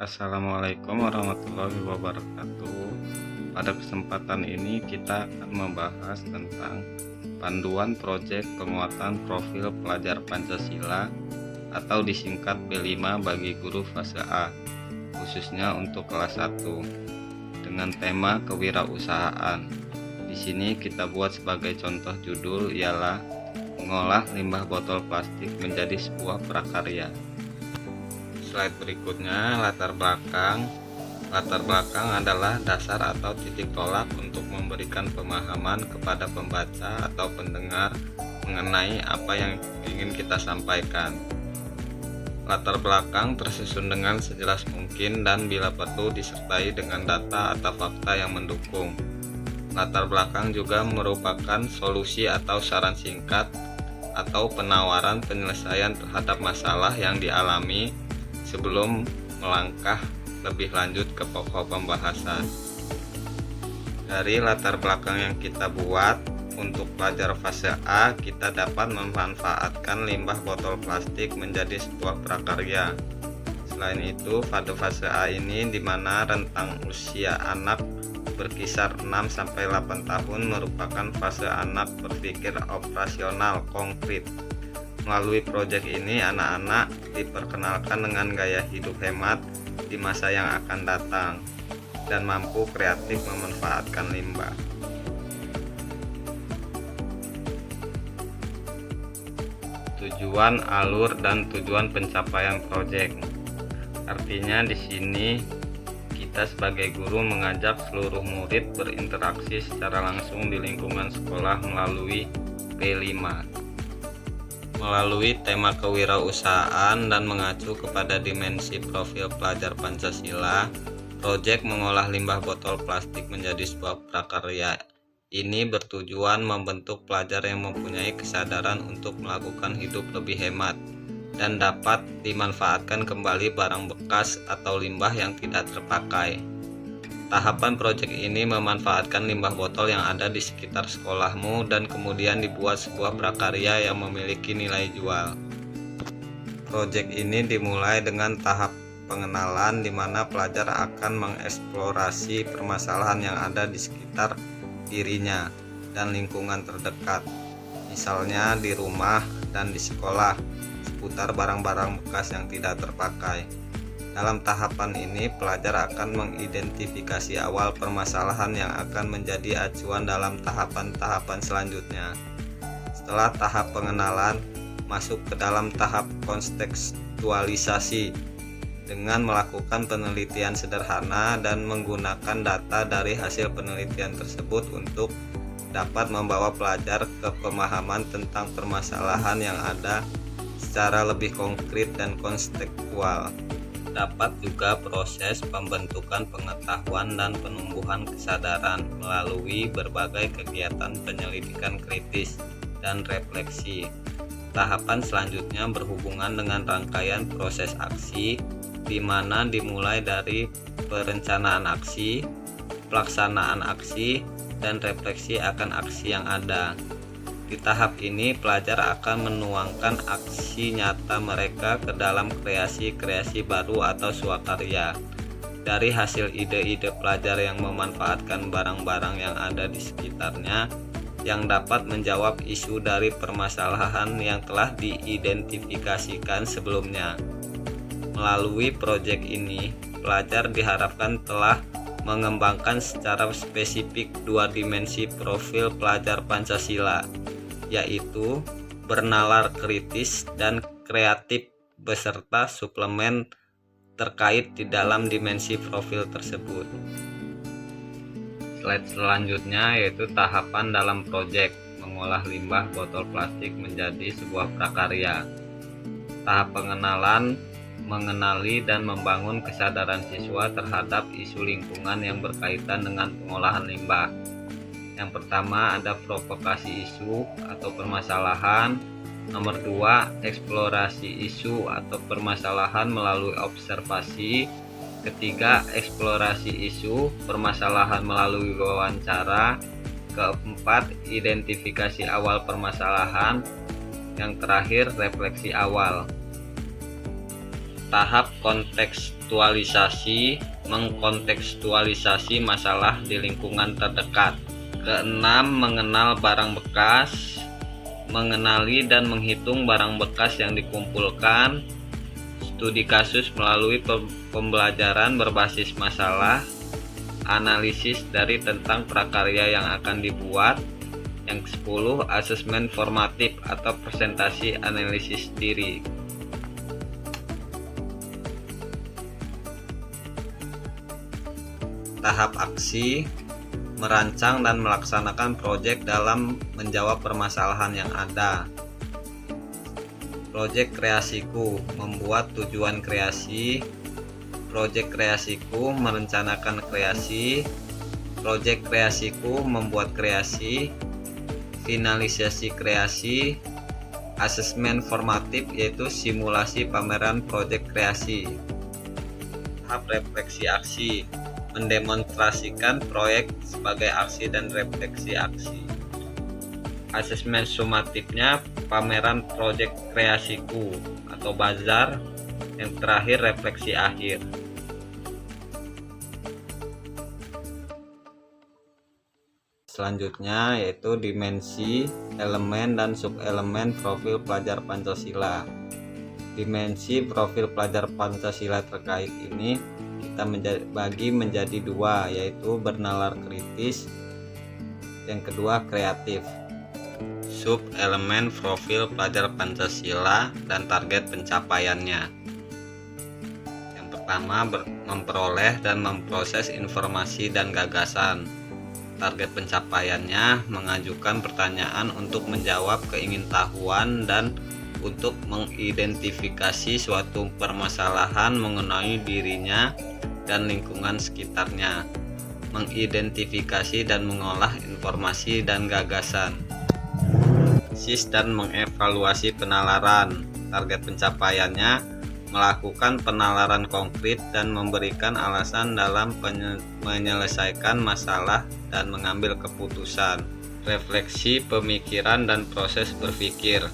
Assalamualaikum warahmatullahi wabarakatuh. Pada kesempatan ini kita akan membahas tentang panduan proyek penguatan profil pelajar Pancasila atau disingkat P5 bagi guru fase A, khususnya untuk kelas 1 dengan tema kewirausahaan. Di sini kita buat sebagai contoh judul ialah mengolah limbah botol plastik menjadi sebuah prakarya. Slide berikutnya, latar belakang. Latar belakang adalah dasar atau titik tolak untuk memberikan pemahaman kepada pembaca atau pendengar mengenai apa yang ingin kita sampaikan. Latar belakang tersusun dengan sejelas mungkin dan bila perlu disertai dengan data atau fakta yang mendukung. Latar belakang juga merupakan solusi atau saran singkat atau penawaran penyelesaian terhadap masalah yang dialami sebelum melangkah lebih lanjut ke pokok pembahasan. Dari latar belakang yang kita buat, untuk pelajar fase A kita dapat memanfaatkan limbah botol plastik menjadi sebuah prakarya. Selain itu, pada fase A ini di mana rentang usia anak berkisar 6-8 tahun merupakan fase anak berpikir operasional konkret. Melalui proyek ini, anak-anak diperkenalkan dengan gaya hidup hemat di masa yang akan datang dan mampu kreatif memanfaatkan limbah. Tujuan, alur, dan tujuan pencapaian proyek. Artinya di sini kita sebagai guru mengajak seluruh murid berinteraksi secara langsung di lingkungan sekolah melalui P5. Melalui tema kewirausahaan dan mengacu kepada dimensi profil pelajar Pancasila, proyek mengolah limbah botol plastik menjadi sebuah prakarya ini bertujuan membentuk pelajar yang mempunyai kesadaran untuk melakukan hidup lebih hemat dan dapat dimanfaatkan kembali barang bekas atau limbah yang tidak terpakai. Tahapan proyek ini memanfaatkan limbah botol yang ada di sekitar sekolahmu dan kemudian dibuat sebuah prakarya yang memiliki nilai jual. Proyek ini dimulai dengan tahap pengenalan di mana pelajar akan mengeksplorasi permasalahan yang ada di sekitar dirinya dan lingkungan terdekat, misalnya di rumah dan di sekolah, seputar barang-barang bekas yang tidak terpakai. Dalam tahapan ini, pelajar akan mengidentifikasi awal permasalahan yang akan menjadi acuan dalam tahapan-tahapan selanjutnya. Setelah tahap pengenalan, masuk ke dalam tahap kontekstualisasi dengan melakukan penelitian sederhana dan menggunakan data dari hasil penelitian tersebut untuk dapat membawa pelajar ke pemahaman tentang permasalahan yang ada secara lebih konkret dan kontekstual. Dapat juga proses pembentukan pengetahuan dan penumbuhan kesadaran melalui berbagai kegiatan penyelidikan kritis dan refleksi. Tahapan selanjutnya berhubungan dengan rangkaian proses aksi, di mana dimulai dari perencanaan aksi, pelaksanaan aksi, dan refleksi akan aksi yang ada. Di tahap ini, pelajar akan menuangkan aksi nyata mereka ke dalam kreasi-kreasi baru atau swakarya. Dari hasil ide-ide pelajar yang memanfaatkan barang-barang yang ada di sekitarnya, yang dapat menjawab isu dari permasalahan yang telah diidentifikasikan sebelumnya. Melalui proyek ini, pelajar diharapkan telah mengembangkan secara spesifik dua dimensi profil pelajar Pancasila, yaitu bernalar kritis dan kreatif beserta suplemen terkait di dalam dimensi profil tersebut. Slide selanjutnya yaitu tahapan dalam proyek mengolah limbah botol plastik menjadi sebuah prakarya. Tahap pengenalan, mengenali dan membangun kesadaran siswa terhadap isu lingkungan yang berkaitan dengan pengolahan limbah. Yang pertama ada provokasi isu atau permasalahan. Nomor 2, eksplorasi isu atau permasalahan melalui observasi. Ketiga, eksplorasi isu permasalahan melalui wawancara. Keempat, identifikasi awal permasalahan. Yang terakhir, refleksi awal. Tahap kontekstualisasi, mengkontekstualisasi masalah di lingkungan terdekat. Keenam, mengenal barang bekas, mengenali dan menghitung barang bekas yang dikumpulkan. Studi kasus melalui pembelajaran berbasis masalah, analisis dari tentang prakarya yang akan dibuat. Yang ke-10, asesmen formatif atau presentasi analisis diri. Tahap aksi, merancang dan melaksanakan proyek dalam menjawab permasalahan yang ada. Proyek kreasiku, membuat tujuan kreasi. Proyek kreasiku, merencanakan kreasi. Proyek kreasiku, membuat kreasi. Finalisasi kreasi. Asesmen formatif, yaitu simulasi pameran proyek kreasi. Tahap refleksi aksi, mendemonstrasikan proyek sebagai aksi dan refleksi aksi. Asesmen sumatifnya pameran proyek kreasiku atau bazar. Yang terakhir refleksi akhir. Selanjutnya yaitu dimensi, elemen dan subelemen profil pelajar Pancasila. Dimensi profil pelajar Pancasila terkait ini kita bagi menjadi dua, yaitu bernalar kritis, yang kedua kreatif. Sub elemen profil pelajar Pancasila dan target pencapaiannya. Yang pertama, memperoleh dan memproses informasi dan gagasan. Target pencapaiannya mengajukan pertanyaan untuk menjawab keingintahuan dan untuk mengidentifikasi suatu permasalahan mengenai dirinya dan lingkungan sekitarnya, mengidentifikasi dan mengolah informasi dan gagasan. SIS dan mengevaluasi penalaran. Target pencapaiannya melakukan penalaran konkret dan memberikan alasan dalam menyelesaikan masalah dan mengambil keputusan. Refleksi pemikiran dan proses berpikir.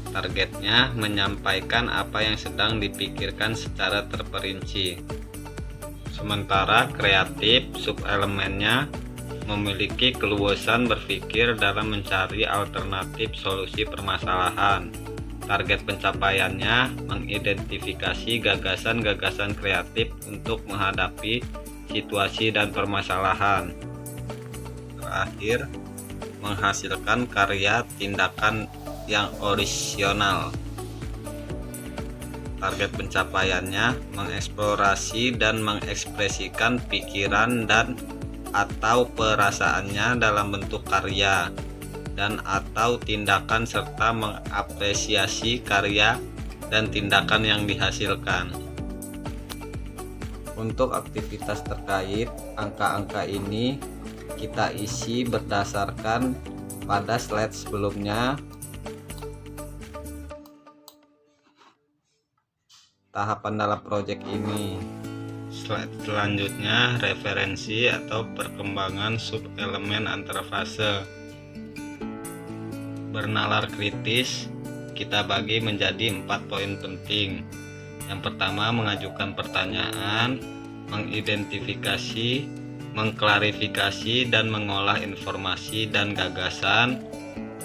Targetnya menyampaikan apa yang sedang dipikirkan secara terperinci. Sementara kreatif subelemennya memiliki keluasan berpikir dalam mencari alternatif solusi permasalahan. Target pencapaiannya mengidentifikasi gagasan-gagasan kreatif untuk menghadapi situasi dan permasalahan. Terakhir, menghasilkan karya tindakan yang orisinal. Target pencapaiannya mengeksplorasi dan mengekspresikan pikiran dan atau perasaannya dalam bentuk karya dan atau tindakan serta mengapresiasi karya dan tindakan yang dihasilkan. Untuk aktivitas terkait angka-angka ini kita isi berdasarkan pada slide sebelumnya. Tahapan dalam proyek ini. Slide selanjutnya referensi atau perkembangan subelemen antarfase. Bernalar kritis kita bagi menjadi 4 poin penting. Yang pertama, mengajukan pertanyaan, mengidentifikasi, mengklarifikasi dan mengolah informasi dan gagasan,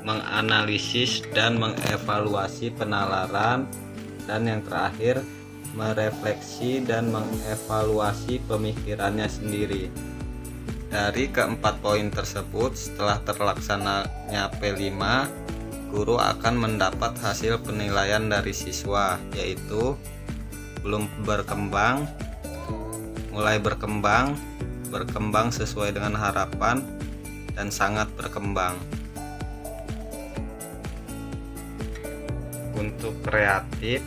menganalisis dan mengevaluasi penalaran, dan yang terakhir merefleksi dan mengevaluasi pemikirannya sendiri. Dari keempat poin tersebut, setelah terlaksananya P5, guru akan mendapat hasil penilaian dari siswa, yaitu belum berkembang, mulai berkembang, berkembang sesuai dengan harapan, dan sangat berkembang. Untuk kreatif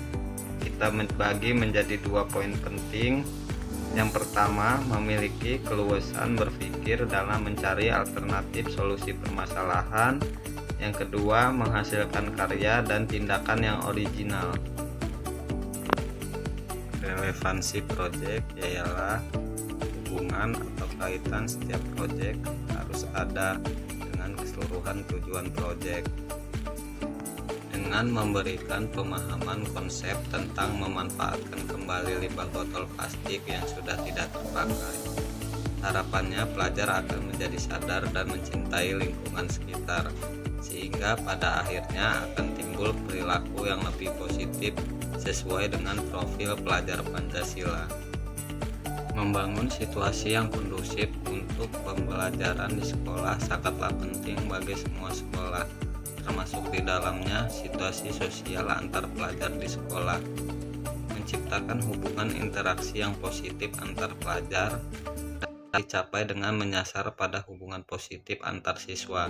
kita bagi menjadi 2 poin penting. Yang pertama, memiliki keluasan berpikir dalam mencari alternatif solusi permasalahan. Yang kedua, menghasilkan karya dan tindakan yang original. Relevansi proyek ialah hubungan atau kaitan setiap proyek harus ada dengan keseluruhan tujuan proyek. dengan memberikan pemahaman konsep tentang memanfaatkan kembali limbah botol plastik yang sudah tidak terpakai. Harapannya pelajar akan menjadi sadar dan mencintai lingkungan sekitar, sehingga pada akhirnya akan timbul perilaku yang lebih positif sesuai dengan profil pelajar Pancasila. Membangun situasi yang kondusif untuk pembelajaran di sekolah sangatlah penting bagi semua sekolah, termasuk di dalamnya situasi sosial antar pelajar di sekolah. Menciptakan hubungan interaksi yang positif antar pelajar dicapai dengan menyasar pada hubungan positif antar siswa,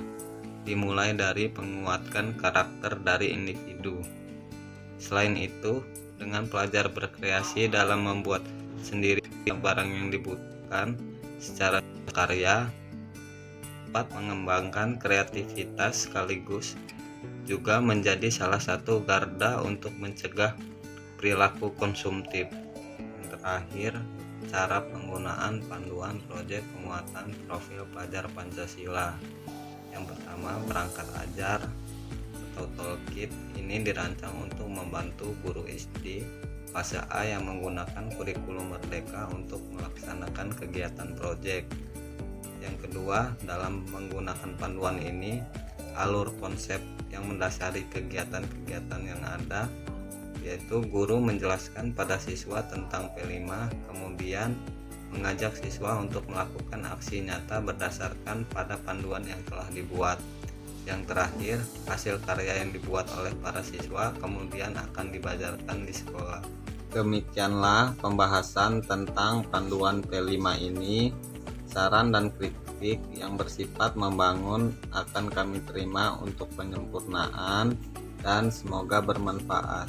dimulai dari penguatan karakter dari individu. Selain itu, dengan pelajar berkreasi dalam membuat sendiri barang yang dibutuhkan secara karya, dapat mengembangkan kreativitas sekaligus juga menjadi salah satu garda untuk mencegah perilaku konsumtif. Yang terakhir, cara penggunaan panduan proyek penguatan profil pelajar Pancasila. Yang pertama, perangkat ajar atau toolkit ini dirancang untuk membantu guru SD fase A yang menggunakan kurikulum merdeka untuk melaksanakan kegiatan proyek. Yang kedua, dalam menggunakan panduan ini, alur konsep yang mendasari kegiatan-kegiatan yang ada, yaitu guru menjelaskan pada siswa tentang P5, kemudian mengajak siswa untuk melakukan aksi nyata berdasarkan pada panduan yang telah dibuat. Yang terakhir, hasil karya yang dibuat oleh para siswa kemudian akan dibajarkan di sekolah. Demikianlah pembahasan tentang panduan P5 ini. Saran dan kritik yang bersifat membangun akan kami terima untuk penyempurnaan dan semoga bermanfaat.